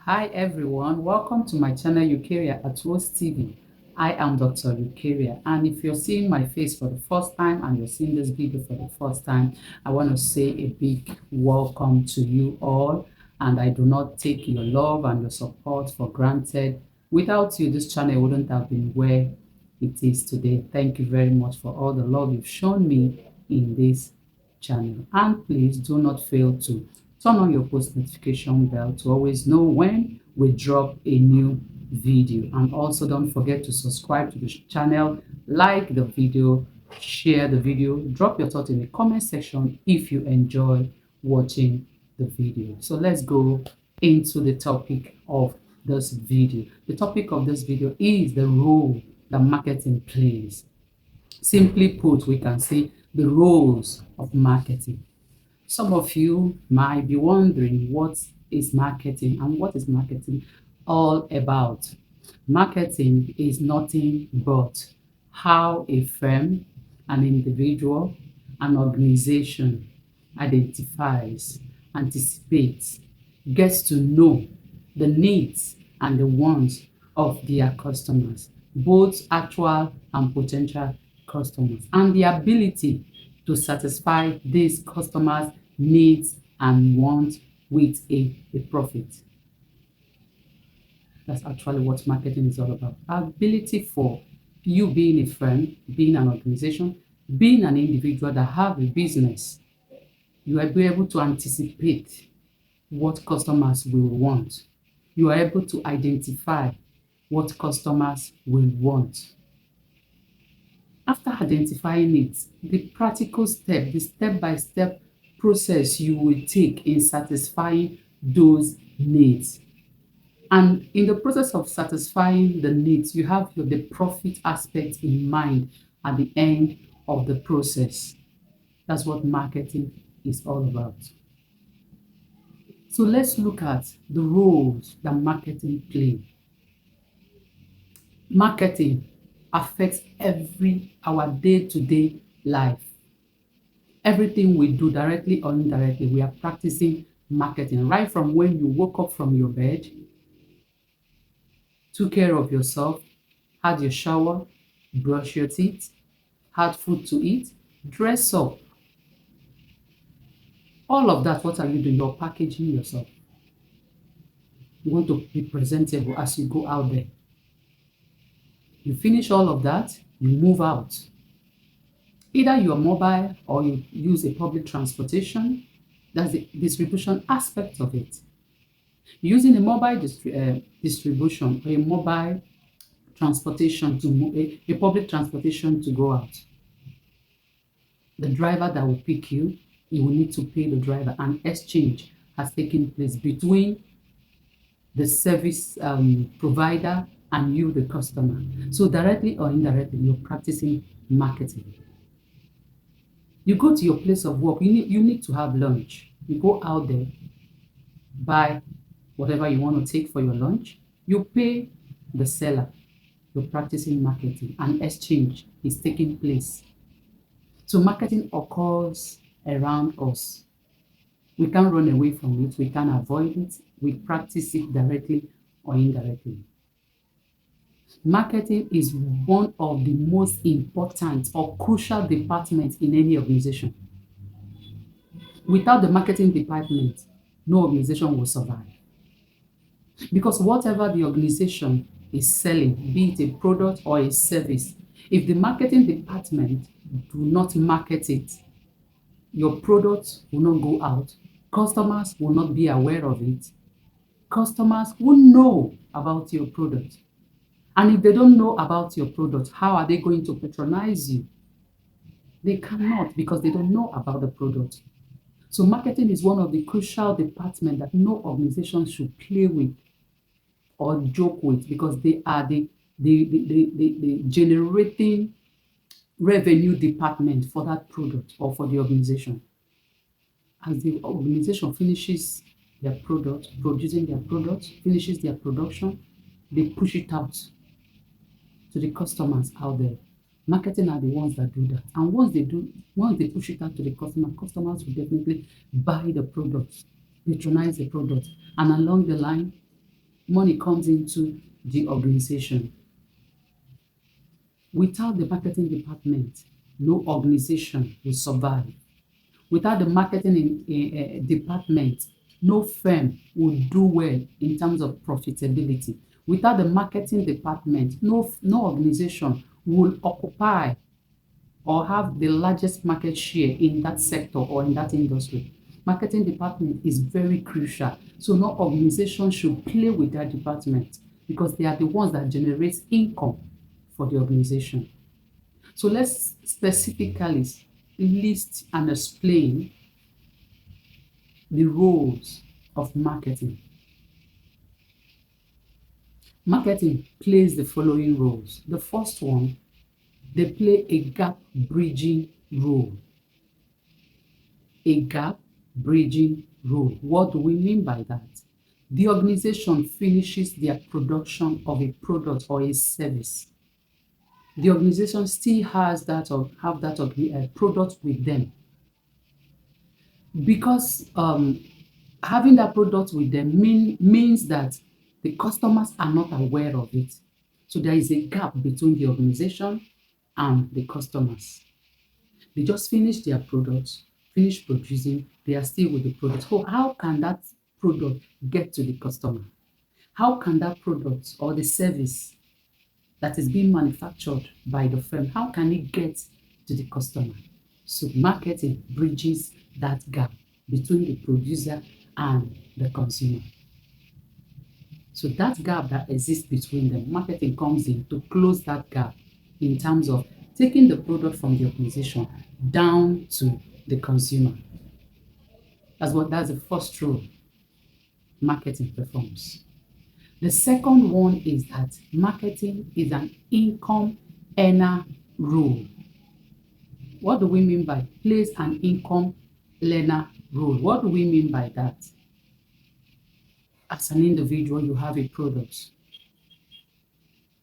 Hi everyone, welcome to my channel Eukarya at Rose TV. I am Dr. Eukarya, and if you're seeing my face for the first time and you're seeing this video for the first time, I want to say a big welcome to you all, and I do not take your love and your support for granted. Without you, this channel wouldn't have been where it is today. Thank you very much for all the love you've shown me in this channel, and please do not fail to turn on your post notification bell to always know when we drop a new video. And also don't forget to subscribe to the channel, like the video, share the video, drop your thoughts in the comment section if you enjoy watching the video. So let's go into the topic of this video. The topic of this video is the role that marketing plays. Simply put, we can say the roles of marketing. Some of you might be wondering what is marketing and what is marketing all about. Marketing is nothing but how a firm, an individual, an organization identifies, anticipates, gets to know the needs and the wants of their customers, both actual and potential customers, and the ability to satisfy these customers' needs and wants with a profit. That's actually what marketing is all about. Ability for you being a firm, being an organization, being an individual that have a business, you are able to anticipate what customers will want. You are able to identify what customers will want. After identifying it, the practical step, the step-by-step process you will take in satisfying those needs. And in the process of satisfying the needs, you have the profit aspect in mind at the end of the process. That's what marketing is all about. So let's look at the roles that marketing plays. Marketing affects our day-to-day life. Everything we do, directly or indirectly, we are practicing marketing. Right from when you woke up from your bed, took care of yourself, had your shower, brush your teeth, had food to eat, dress up. All of that, what are you doing? You're packaging yourself. You want to be presentable as you go out there. You finish all of that, you move out. Either you're mobile or you use a public transportation. That's the distribution aspect of it. Using a mobile distribution or a mobile transportation a public transportation to go out. The driver that will pick you, you will need to pay the driver. An exchange has taken place between the service provider and you, the customer. So directly or indirectly, you're practicing marketing. You go to your place of work, you need to have lunch. You go out there, buy whatever you want to take for your lunch. You pay the seller. You're practicing marketing. An exchange is taking place. So marketing occurs around us. We can't run away from it. We can't avoid it. We practice it directly or indirectly. Marketing is one of the most important or crucial departments in any organization. Without the marketing department, no organization will survive. Because whatever the organization is selling, be it a product or a service, if the marketing department do not market it, your product will not go out. Customers will not be aware of it. Customers will know about your product. And if they don't know about your product, how are they going to patronize you? They cannot, because they don't know about the product. So marketing is one of the crucial departments that no organization should play with or joke with, because they are the generating revenue department for that product or for the organization. As the organization finishes their product, producing their product, finishes their production, they push it out to the customers out there. Marketing are the ones that do that. And once they push it out to the customers will definitely buy the product, patronize the product. And along the line, money comes into the organization. Without the marketing department, no organization will survive. Without the marketing department, no firm will do well in terms of profitability. Without the marketing department, no organization will occupy or have the largest market share in that sector or in that industry. Marketing department is very crucial. So no organization should play with that department because they are the ones that generate income for the organization. So let's specifically list and explain the roles of marketing. Marketing plays the following roles. The first one, they play a gap bridging role. A gap bridging role. What do we mean by that? The organization finishes their production of a product or a service. The organization still has that or have that product with them. Because having that product with them means that the customers are not aware of it. So there is a gap between the organization and the customers. They just finished their products, finished producing, they are still with the product. So how can that product get to the customer? How can that product or the service that is being manufactured by the firm, how can it get to the customer? So marketing bridges that gap between the producer and the consumer. So that gap that exists between them, marketing comes in to close that gap in terms of taking the product from the organization down to the consumer. That's the first role marketing performs. The second one is that marketing is an income earner role. What do we mean by plays an income learner role? What do we mean by that? As an individual, you have a product.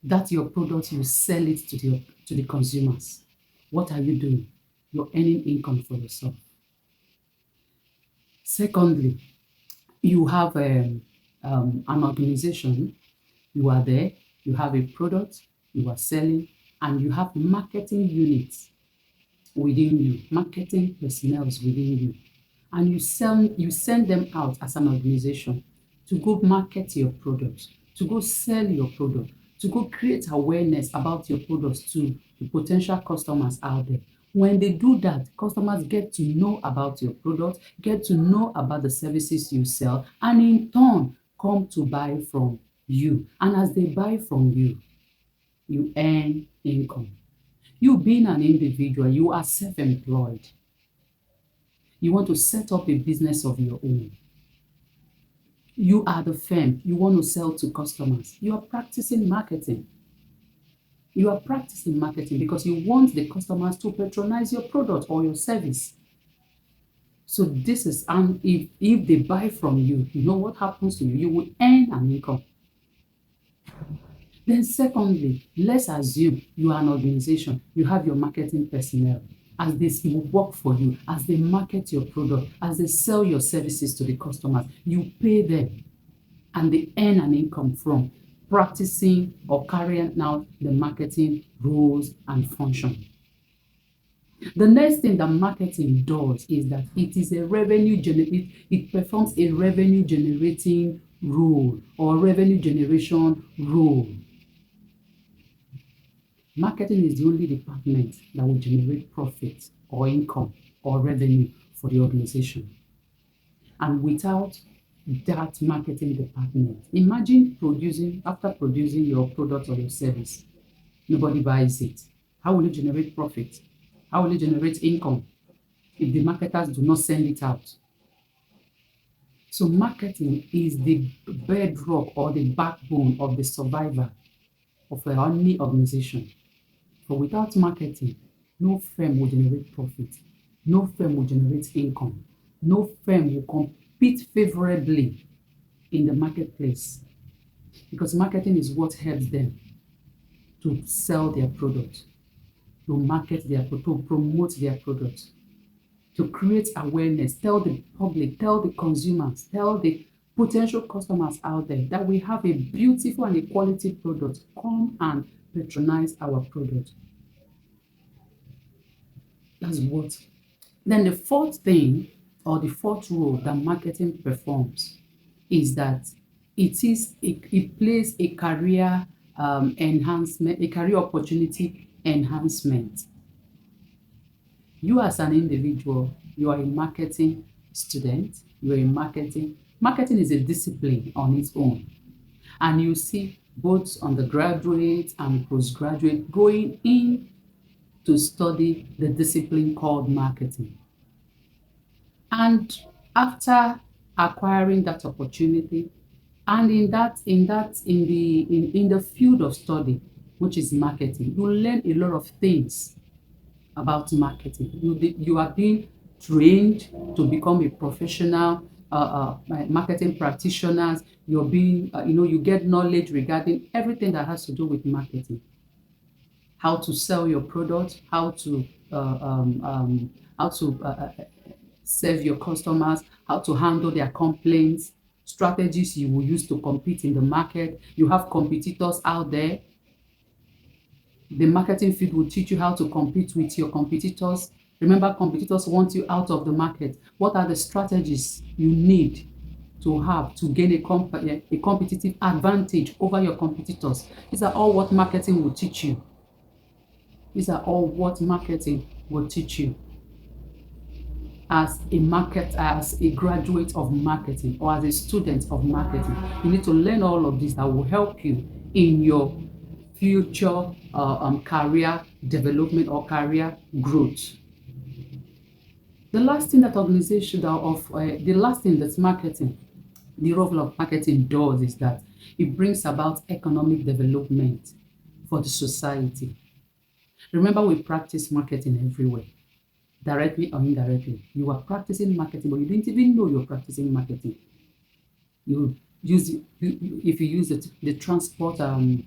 That's your product, you sell it to the consumers. What are you doing? You're earning income for yourself. Secondly, you have an organization. You are there, you have a product, you are selling, and you have marketing units within you, marketing personnel within you. And you send them out as an organization to go market your product, to go sell your product, to go create awareness about your products to the potential customers out there. When they do that, customers get to know about your product, get to know about the services you sell, and in turn, come to buy from you. And as they buy from you, you earn income. You being an individual, you are self-employed. You want to set up a business of your own. You are the firm. You want to sell to customers. You are practicing marketing. You are practicing marketing because you want the customers to patronize your product or your service. So this is, and if they buy from you, you know what happens to you? You will earn an income. Then secondly, let's assume you are an organization. You have your marketing personnel. As they work for you, as they market your product, as they sell your services to the customers, you pay them and they earn an income from practicing or carrying out the marketing roles and function. The next thing that marketing does is that it is a it performs a revenue generating role or revenue generation role. Marketing is the only department that will generate profit or income or revenue for the organization. And without that marketing department, imagine after producing your product or your service, nobody buys it. How will you generate profit? How will you generate income if the marketers do not send it out? So marketing is the bedrock or the backbone of the survival of any organization. But without marketing, no firm will generate profit. No firm will generate income. No firm will compete favorably in the marketplace because marketing is what helps them to sell their product, to market their product, to promote their product, to create awareness, tell the public, tell the consumers, tell the potential customers out there that we have a beautiful and a quality product. Come and patronize our product. That's what. Then the fourth thing, or the fourth role that marketing performs, is that it plays a career enhancement, a career opportunity enhancement. You as an individual, you are a marketing student, you are a marketing is a discipline on its own. And you see both undergraduate and postgraduate going in to study the discipline called marketing. And after acquiring that opportunity, and in the field of study, which is marketing, you learn a lot of things about marketing. You are being trained to become a professional marketing practitioners. You're being, you get knowledge regarding everything that has to do with marketing. How to sell your product, how to serve your customers, how to handle their complaints, strategies you will use to compete in the market. You have competitors out there. The marketing field will teach you how to compete with your competitors. Remember, competitors want you out of the market. What are the strategies you need to have to gain a competitive advantage over your competitors? These are all what marketing will teach you. These are all what marketing will teach you. As a graduate of marketing, or as a student of marketing, you need to learn all of this that will help you in your future career development or career growth. The last thing that marketing, the role of marketing does is that it brings about economic development for the society. Remember, we practice marketing everywhere, directly or indirectly. You are practicing marketing, but you didn't even know you're practicing marketing. If you use the transport, you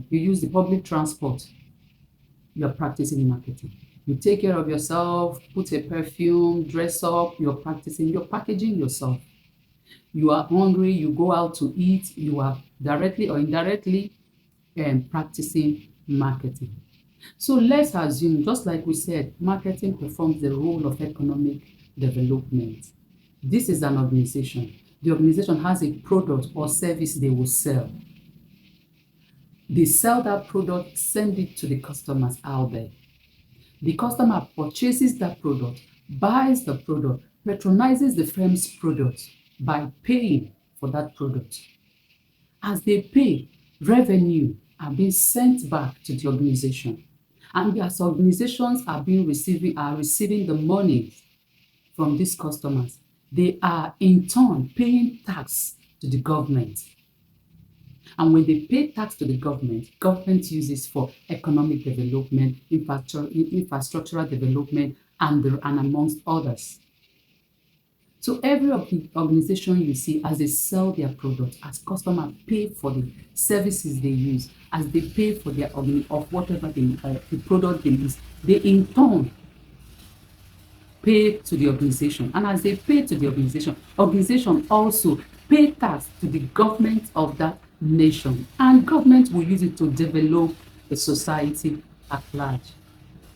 use the public transport, you're practicing marketing. You take care of yourself, put a perfume, dress up, you're packaging yourself. You are hungry, you go out to eat, you are directly or indirectly practicing marketing. So let's assume, just like we said, marketing performs the role of economic development. This is an organization. The organization has a product or service they will sell. They sell that product, send it to the customers out there. The customer purchases that product, buys the product, patronizes the firm's product by paying for that product. As they pay, revenue are being sent back to the organization. And as organizations are receiving the money from these customers, they are in turn paying tax to the government. And when they pay tax to the government uses for economic development, infrastructural development, and amongst others. So every organization you see, as they sell their product, as customers pay for the services they use, as they pay for their of whatever the product they use, they in turn pay to the organization. And as they pay to the organization also pay tax to the government of that nation. And government will use it to develop a society at large.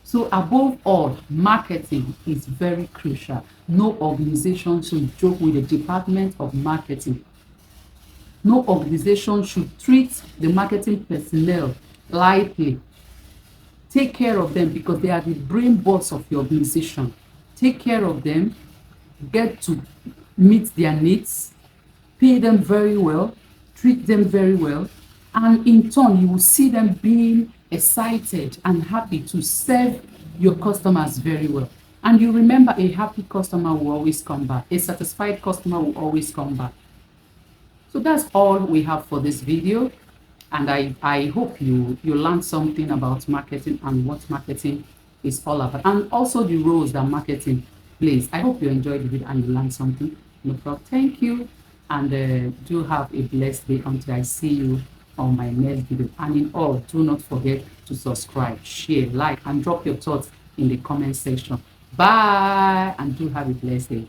So above all, marketing is very crucial. No organization should joke with the department of marketing. No organization should treat the marketing personnel lightly. Take care of them because they are the brain boss of your organization. Take care of them, get to meet their needs, pay them very well, treat them very well, and in turn, you will see them being excited and happy to serve your customers very well. And you remember, a happy customer will always come back. A satisfied customer will always come back. So that's all we have for this video. And I hope you learned something about marketing and what marketing is all about. And also the roles that marketing plays. I hope you enjoyed the video and you learned something. No problem. Thank you. And do have a blessed day until I see you on my next video. And in all, do not forget to subscribe, share, like, and drop your thoughts in the comment section. Bye, and do have a blessed day.